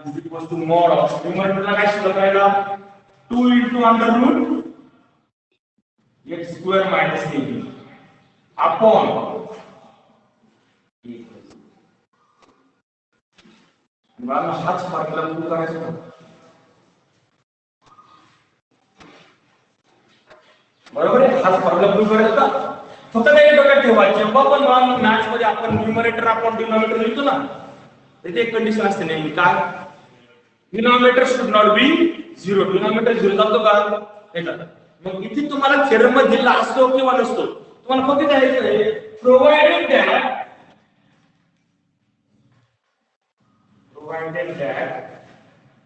is equal to mod of न्यूमरेटरला काय शोधायला पाहिजे 2 into under root x square minus ab upon मला हाच फॉर्म्युला प्रूव्ह करायचा होता. बरोबर आहे हाच फॉर्म्युला प्रूव्ह करायचा होता. फक्त काही डोक्यात ठेवा जेव्हा पण मॅथ्स मध्ये आपण न्यूमरेटर आपण डिनॉमिनेटर लिहितो ना इथे एक कंडिशन असते नेहमी काय denominator should not be 0 denominator 0 जातो का येतात. मग इथे तुम्हाला थेरम मध्ये दिला असतो किंवा नसतो तुम्हाला फक्त द्यायचं आहे provided that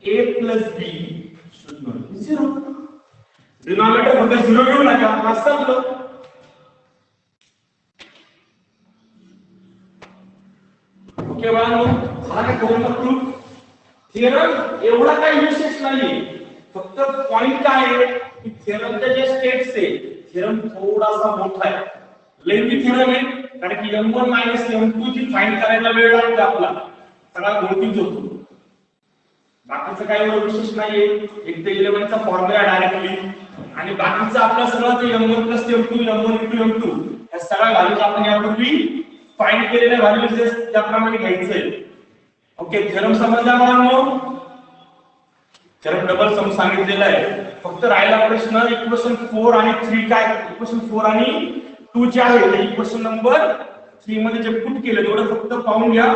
a plus b should not be 0 denominator फक्त 0 घेऊ नका असं सांगतो. ओके बाळांनो झाला का थेरम प्रूफ. थेरम एवढा काही विशेष नाही फक्त पॉइंट काय आहे की थेरमचे जे स्टेप्स आहे थेरम थोडासा मोठा आहे लेंथी थेरम आहे कारण की m1 m2 ची फाइंड करायला वेळ लागतो आपला सगळा गोष्टीच होतो. बाकीचं काही एवढं विशेष नाहीये एक ते 11 चा फॉर्म्युला डायरेक्टली आणि बाकीचं आपलं सगळं ते m1 m2 m1 into m2 या सगळ्या व्हॅल्यूज आपण यापूर्वी फाइंड केलेल्या व्हॅल्यूज त्याप्रमाणे घ्यायचंय. ओके थेरम समजला बाळांनो. थेरम डबल सम सांगितलेला आहे. फक्त राहिला प्रश्न इक्वेशन 4 आणि 3 काय, इक्वेशन 4 आणि 2 जे आहे ते इक्वेशन नंबर 3 मध्ये जे पुट केलं तेवढं फक्त पाहून घ्या.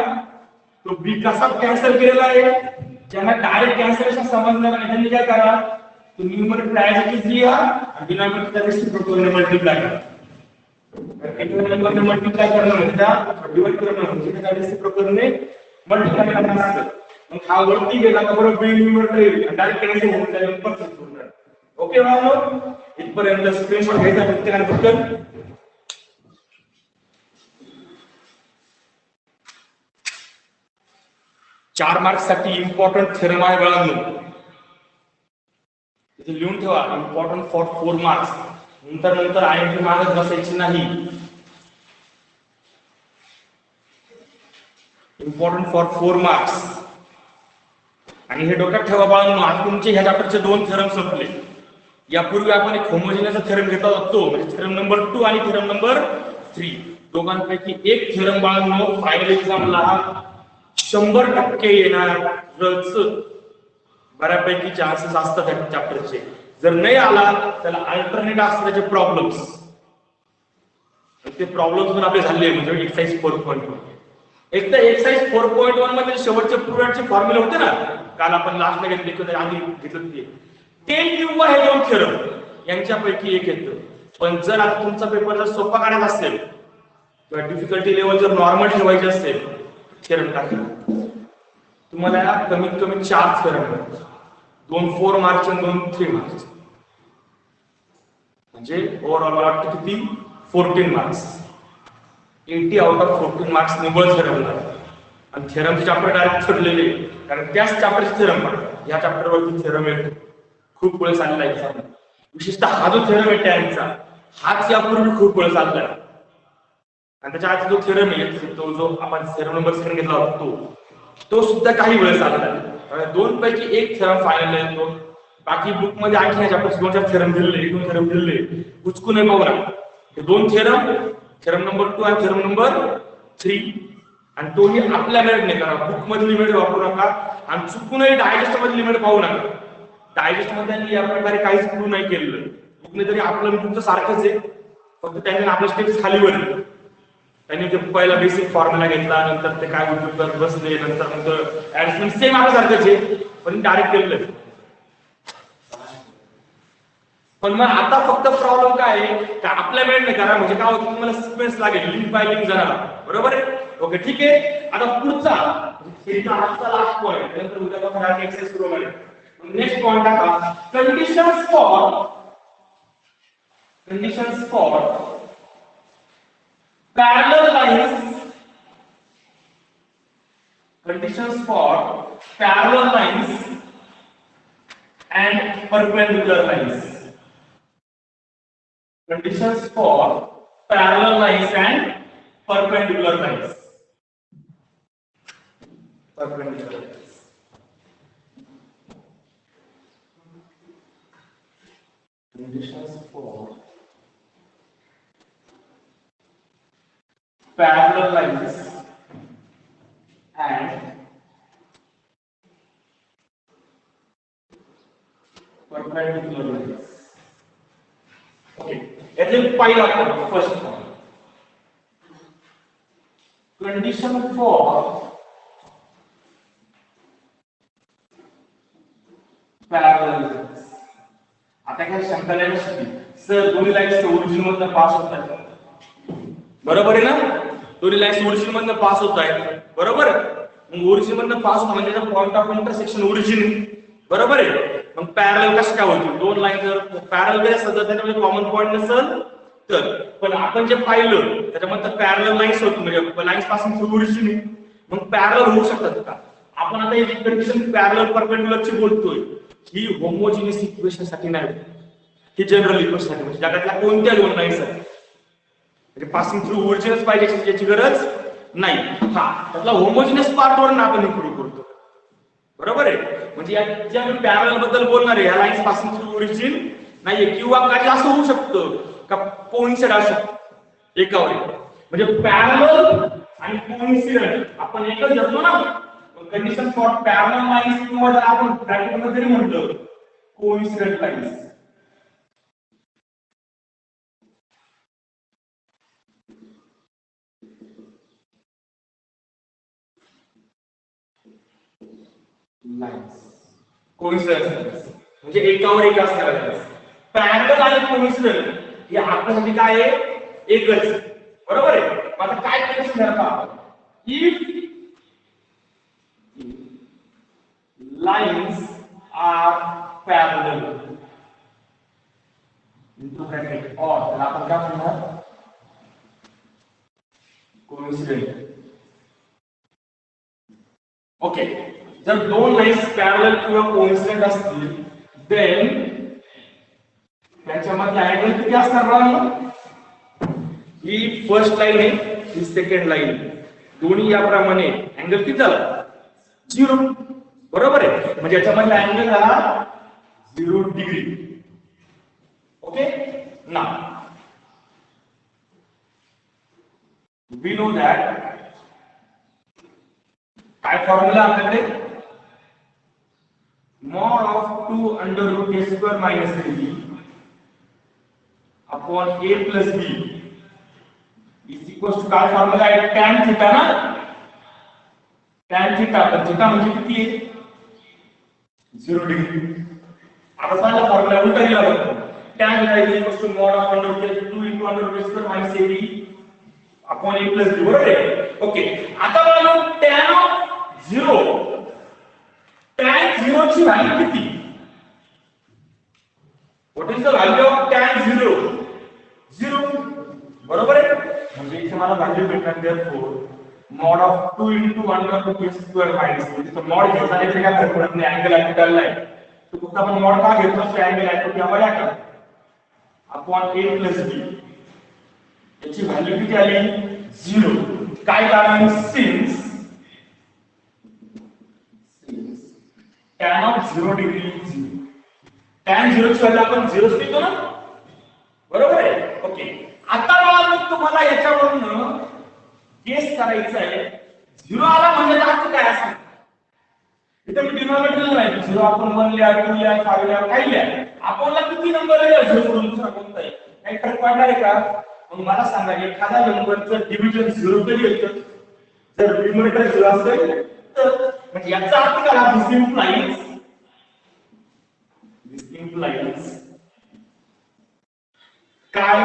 तो बी कसा कॅन्सल केलेला आहे. ज्यांना डायरेक्ट कॅन्सलेशन समजणार नाही त्यांनी काय करा, तो न्यूमरेटर ऍज इट इज लिहा आणि डिनॉमिनेटर रेसिप्रोकलने मल्टिप्लाय करा. नंबरने मल्टिप्लाय करणं म्हणजे त्या डिवाइड करणं म्हणजे त्या रेसिप्रोकलने मल्टिप्लाय करणं असतं. मग हा वरती गेला का बरोबर बी न्यूमरेटर येईल आणि डायरेक्ट कॅन्सल होऊन जाईल परफेक्ट होणार. ओके बाळांनो, इथपर्यंत स्क्रीनशॉट घ्यायचा प्रत्येकाने फक्त. चार मार्क्स साठी इम्पॉर्टंट थेरम आहे बाळांनो, इथे लिहून ठेवा. Important for 4 marks. नंतर आयएमपी मागत बसायची नाही. Important for 4 marks. आणि हे डोक्यात ठेवा बाळांनो, आज तुमचे ह्या चॅप्टरचे 2 थेरम संपले. यापूर्वी आपण एक होमोजिनियसचा थेरम घेतला होता, म्हणजे थेरम नंबर 2 आणि थेरम नंबर 3. दोघांपैकी एक थेरम बाळांनो फायनल एक्झामला 100% येणार. बऱ्यापैकी चान्सेस असतात त्या चॅप्टरचे. जर नाही आला त्याला अल्टरनेट असतात त्याचे प्रॉब्लेम्स. ते प्रॉब्लेम्स पण आपले झाले म्हणजे एक्सरसाइज 4.1. एक तर एक्सरसाइज 4.1 मध्ये शेवटचे प्रूव्हचे फॉर्म्युला होते ना, काल आपण लास्टला घेतले आधी घेतलं ते किंवा हे 2 थेरम यांच्यापैकी एक येतं. पण जर आता तुमचा पेपर जर सोपा काढायचा असेल किंवा डिफिकल्टी लेवल जर नॉर्मल ठेवायची असेल, थेरम टाकलं तुम्हाला कमीत कमी 4 थेरम, 2 4 मार्क्स आणि 2 3 मार्क्स, म्हणजे ओव्हरऑल मला वाटतं किती 14 मार्क्स. 80 आउट ऑफ 14 मार्क्स निवड थेरमला. आणि थेरमचे चॅप्टर डायरेक्ट ठरलेले, कारण त्याच चॅप्टरचे थेरम पडतात. या चॅप्टरवरती थेरम येतो खूप वेळ चाललेला आहे. विशेषतः हा जो थेरम आहे टॅनचा, हाच यापूर्वी खूप वेळ चाललाय. आणि त्याच्या आधी जो थेरम आहे तो जो आपण थेरम नंबर 7 घेतला होता तो सुद्धा काही वेळ चाललाय. 2 पैकी एक थेरम फायनल येतो. बाकी बुक मध्ये आणखी चॅप्टर 2-4 थेरम दिलेले, 1-2 थेरम दिलेले, उचकू नये बघा. हे 2 थेरम, थेरम नंबर 2 आणि थेरम नंबर 3, आणि तोही आपल्या मेरिटने करा. बुक मधली लिमिट वापरू नका आणि चुकूनही डायजेस्ट मधली लिमिट पाहू नका. डायजेस्ट मध्ये या प्रकारे काहीच प्रूव्ह नाही केलेलं. बुकने तरी आपलं तुमचं सारखंच आहे, फक्त त्यांनी आपले स्टेप्स खाली वर. त्यांनी ते पहिला बेसिक फॉर्म्युला घेतला, नंतर ते काय उपयोग बसले, नंतर ऍडिशन सेम आपल्यासारखंच आहे पण डायरेक्ट केलेलं. पण मग आता फक्त प्रॉब्लेम काय आहे, आपल्या वेळेने करा म्हणजे काय होतं, तुम्हाला सिक्वेन्स लागेल, लिंक बाय लिंक जाणार. बरोबर आहे. ओके ठीक आहे. आता पुढचा आजचा लास्ट पॉईंट, नंतर उद्या एक्सरसाइज सुरू होणार आहे. नेक्स्ट पॉइंट आता conditions for parallel lines, conditions for parallel lines and perpendicular lines. Conditions for parallel lines and perpendicular lines. Perpendicular lines. Conditions for parallel lines and perpendicular lines. Okay, यातले पहिला first point, condition for parallel lines. आता काय शंका नाही, सर दोन्ही लाईन्स ओरिजिन मधून पास होत आहेत, बरोबर आहे ना? दोन्ही लाईन्स ओरिजिन मधून पास होत आहेत, बरोबर. मग ओरिजिन मधून पास होत म्हणजे पॉइंट ऑफ इंटरसेक्शन ओरिजिन, बरोबर आहे. मग पॅरलल कशा काय होतील, 2 लाईन जर पॅरलल जर असतात त्याच्यामध्ये कॉमन पॉइंट नसेल तर. पण आपण जे पाहिलं त्याच्यामध्ये पॅरलल लाईन्स होती, म्हणजे लाईन्स पासून थ्रू ओरिजिन, मग पॅरलल होऊ शकतात का? आपण आता ही कंडिशन पॅरलल परपेंडिक्युलरची बोलतोय, ही होमोजिनियस इक्वेशन साठी नाही, ही जनरल इक्वेशन साठी, म्हणजे जगातल्या कोणत्या 2 लाईन्स आहेत म्हणजे पासिंग थ्रू ओरिजिनच पाहिजे याची गरज नाही. हा त्यातला होमोजिनियस पार्ट वर आपण इम्प्रूव्ह करतो, बरोबर आहे. म्हणजे या ज्या मी पॅरलल बद्दल बोलणार आहे, या लाईन्स पासिंग थ्रू ओरिजिन नाहीये, किंवा काही असं होऊ शकतं का कोइन्सिड असू शकतं एकावर एक, म्हणजे पॅरलल आणि कोइन्सिडेंट आपण एकच घेतो ना. कंडिशन फॉर पॅरलल लाईन्स किंवा जर आपण ब्रॅकेट मध्ये जरी म्हटलं कोइन्सिडेंट लाईन्स, कोइन्सिडेंस म्हणजे एकावर एक असणार आहे. पॅरलल आणि कोइन्सिडेंट हे आपल्यासाठी काय आहे, एकच, बरोबर आहे. आता काय कंडिशन आहे पहा, if lines are parallel into bracket or त्याला आपण काय म्हणणार, कोइन्सिडेंट. ओके, जर दोन लाईन्स पॅरलल किंवा कोइन्सिडेंट असतील देन त्याच्यामध्ये अँगल किती असणार बघा. ही फर्स्ट लाईन आहे, ही सेकंड लाईन, दोन्ही याप्रमाणे अँगल किती झाला, 0, बरोबर आहे. म्हणजे याच्यामधला अँगल झाला 0 डिग्री. ओके, ना वी नो दॅट काय फॉर्म्युला आपल्याकडे, mod of 2 under root a square minus 3b upon a plus b is equals to काय फॉर्म्युला आहे, tan थीटा ना, tan थीटा, तर थीटा म्हणजे किती आहे, 0 डिग्री. आता सांगा फॉर्म्युला उलटा लिहिला बघा, tan theta is equals to mod of under root 2 into under root a square minus ab upon a plus b, बरोबर आहे. ओके, आता बघा tan of 0, tan 0 ची व्हॅल्यू किती, what is the value of tan 0, 0, बरोबर आहे. म्हणजे इथे मला व्हॅल्यू भेटणार therefore mod of 2 into under root a square minus, म्हणजे तो mod घेतला तर काय फरक पडत नाही, अँगल ऍक्टिव्ह आहे तो फक्त आपण mod का घेतला, तो अँगल ऍक्टिव्ह आम्हाला का अपॉन a plus b, याची व्हॅल्यू किती आली, 0. काय कारण, since tan of 0 degree 0, tan 0 ची व्हॅल्यू आपण 0 लिहितो ना, बरोबर आहे. ओके, आता मला तुम्हाला याच्यावरून गेस करायचं आहे, 0 आला म्हणजे अर्थ काय असणार. इथे मी डिनॉमिनेटर नाही, 0 आपण 1 लिहा, 2 लिहा, 5 लिहा, काही लिहा, आपल्याला किती नंबर आहे 0 सोडून दुसरा कोणता आहे, काही फरक पडणार आहे का. मग मला सांगा, एखाद्या नंबरचं डिव्हिजन 0 कधी येतं, जर डिनॉमिनेटर 0 असेल तर. म्हणजे याचा अर्थ काय, दिस implies काय,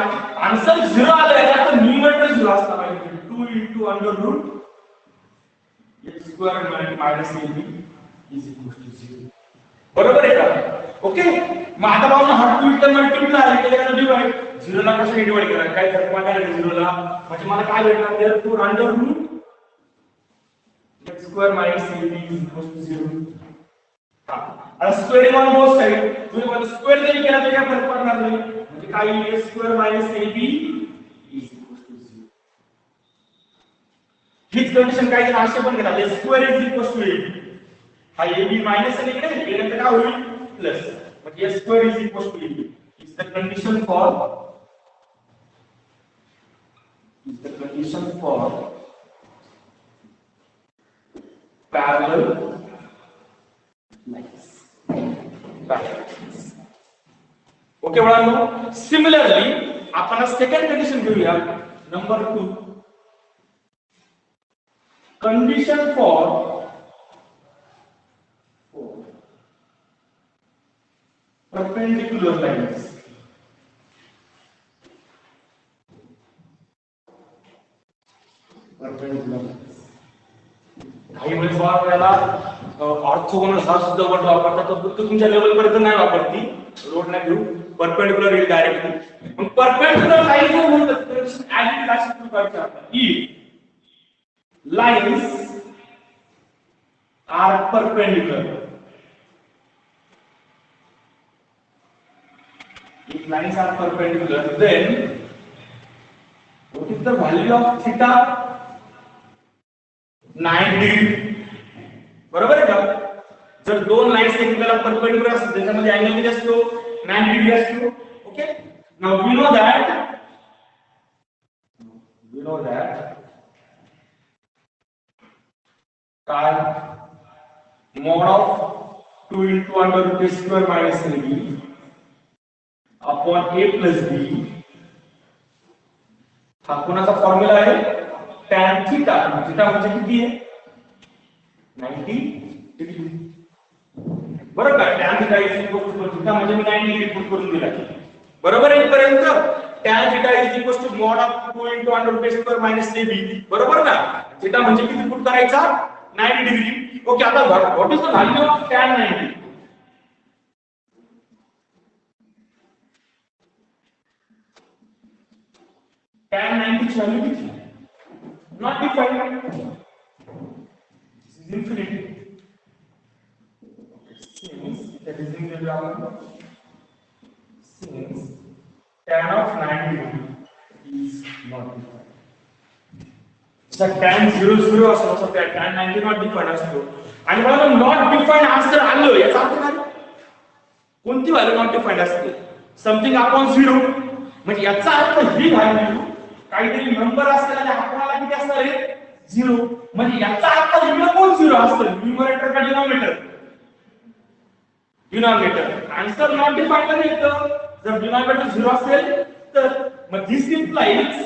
आन्सर 0 आला याचा न्यूमरेटर 0 असला पाहिजे, 2 into under root a square minus ab is equal to 0, बरोबर आहे का. ओके, मग आता बाबा हा 2 इथं मल्टिप्लाय केल्यानं डिवाइड, 0 ला कशाने डिवाइड करा, काय फरक पडणार नाही 0 ला. म्हणजे मला काय भेटणार, therefore under root x square minus ab is equal to 0. आता स्क्वेअर ऑन बोथ साइड, तुम्ही मला स्क्वेअर जरी केला तरी काय फरक पडणार नाही. म्हणजे काय, a square minus ab is equal to 0. हीच कंडिशन काय जर असे पण घेतला, a square is equal to ab, हा ab मायनस आणि इकडे केल्यानंतर काय होईल, प्लस. म्हणजे a square is equal to ab is the condition for parallel lines. Okay मुलांनो, सिमिलरली आपण सेकंड कंडिशन घेऊया, number 2, condition for perpendicular lines. Perpendicular lines. काही वेळेस याला ऑर्थोगोनल हा सुद्धा वर्ड वापरतात, तर तुमच्या लेवल पर्यंत नाही वापरती, रोड नाही घेऊ, परपेंडिकुलर येईल डायरेक्टली. मग परपेंडिकुलर लाईन जो म्हणतात ऍक्ट अशी प्रकारची असतात, की lines are perpendicular. If lines are perpendicular, then what is the value of theta? 9 degree. बरोबर आहे का. जर दोन लाईन्स एकमेकाला परपेंडिकुलर असतात त्याच्यामध्ये अँगल किती असतो, 9 डिग्री असतो. Okay, now we know that काय mod of 2 into under root a square minus ab upon a plus b हा कोणाचा फॉर्म्युला आहे tan थीटा थीटा म्हणजे किती आहे 90 डिग्री बरोबर tan theta is equal to theta म्हणजे मी 90 डिग्री पुट करून दिला बरोबर आहे इथपर्यंत tan theta is equal to mod of 2 into under root a square minus ab बरोबर ना थीटा म्हणजे किती पुट करायचा 90 डिग्री ओके आता what is the value of tan 90 tan 90 ची व्हॅल्यू किती not defined this is infinity since that is in the grammar since tan of 90 is not defined so tan 00 असतो tan 90 not defined असतो आणि मला not defined आन्सर आलं याचा अर्थ काय कोणती व्हॅल्यू not defined असते समथिंग अपॉन 0 म्हणजे याचा अर्थ ही व्हॅल्यू काहीतरी नंबर असलेला त्या कोणाला किती असणार आहे 0 म्हणजे याचा अर्थ इकडे कोण 0 असतं न्यूमरेटर का डिनॉमिनेटर आन्सर नॉट डिफाइंड मध्ये येतं जर डिनॉमिनेटर 0 असेल तर मग दिस इम्प्लाइज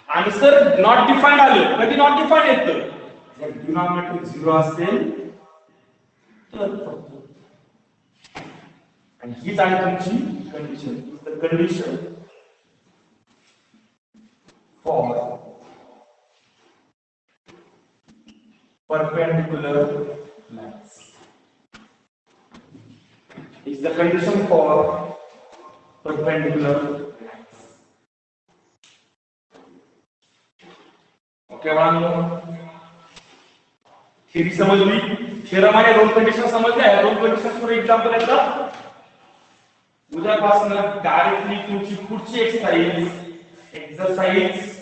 आन्सर नॉट डिफाइंड आलं कधी नॉट डिफाइंड येतं जर डिनॉमिनेटर 0 असेल तर and हीच आहे तुमची condition is the condition for perpendicular lines is the condition for perpendicular lines okay बाळांनो थिअरी समजली थेरमाने दोन कंडिशन समजल्या दोन कंडिशन्स वर एक्झाम्पल येतात उद्यापासून डायरेक्टली तुमची पुढची एक्सरसाइज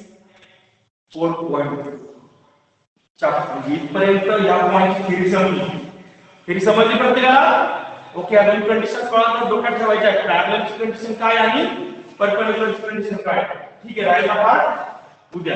4.2 चॅप्टर इथपर्यंत या पॉइंटची थिअरी समजली प्रत्येकाला ओके आता कंडिशन कळालं डोक्यात ठेवायच्या पॅरललची कंडिशन काय आणि परपेंडिक्युलरची कंडिशन काय ठीक आहे राहिला पार्ट उद्या